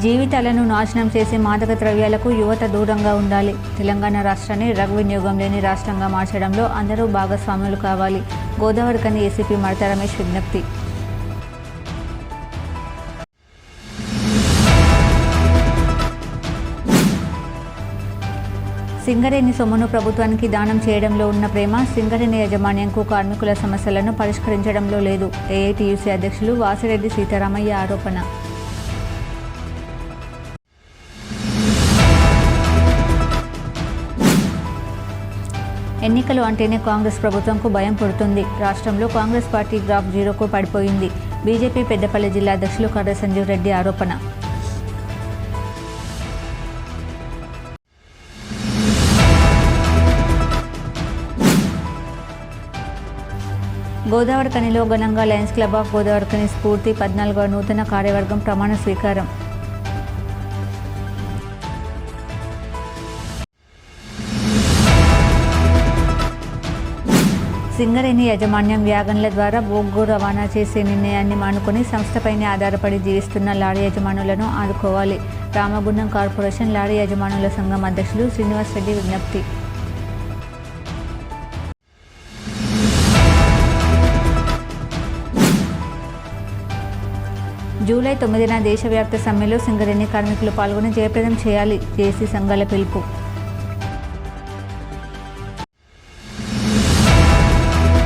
జీవితాలను నాశనం చేసే మాదక ద్రవ్యాలకు యువత దూరంగా ఉండాలి. తెలంగాణ రాష్ట్రాన్ని డ్రగ్ వినియోగం లేని రాష్ట్రంగా మార్చడంలో అందరూ భాగస్వాములు కావాలి. గోదావరిఖని ఏసీపీ మడత రమేష్ విజ్ఞప్తి. సింగరేణి సొమ్మును ప్రభుత్వానికి దానం చేయడంలో ఉన్న ప్రేమ సింగరేణి యాజమాన్యంకు కార్మికుల సమస్యలను పరిష్కరించడంలో లేదు. ఏఐటీయూసీ అధ్యక్షులు వాసిరెడ్డి సీతారామయ్య ఆరోపణ. ఎన్నికలు అంటేనే కాంగ్రెస్ ప్రభుత్వంకు భయం పుడుతుంది. రాష్ట్రంలో కాంగ్రెస్ పార్టీ గ్రాఫ్ జీరోకు పడిపోయింది. బీజేపీ పెద్దపల్లి జిల్లా అధ్యక్షులు కర్ర సంజీవ్ రెడ్డి ఆరోపణ. గోదావరిఖనిలో ఘనంగా లయన్స్ క్లబ్ ఆఫ్ గోదావరిఖని స్ఫూర్తి 14వ నూతన కార్యవర్గం ప్రమాణ స్వీకారం. సింగరేణి యాజమాన్యం వ్యాగన్ల ద్వారా బొగ్గు రవాణా చేసే నిర్ణయాన్ని మానుకొని సంస్థపైనే ఆధారపడి జీవిస్తున్న లారీ యజమానులను ఆదుకోవాలి. రామగుండం కార్పొరేషన్ లారీ యజమానుల సంఘం అధ్యక్షులు శ్రీనివాస్ రెడ్డి విజ్ఞప్తి. జూలై 9న దేశవ్యాప్త సమ్మెలో సింగరేణి కార్మికులు పాల్గొని జయప్రదం చేయాలి. జేఏసీ సంఘాల పిలుపు.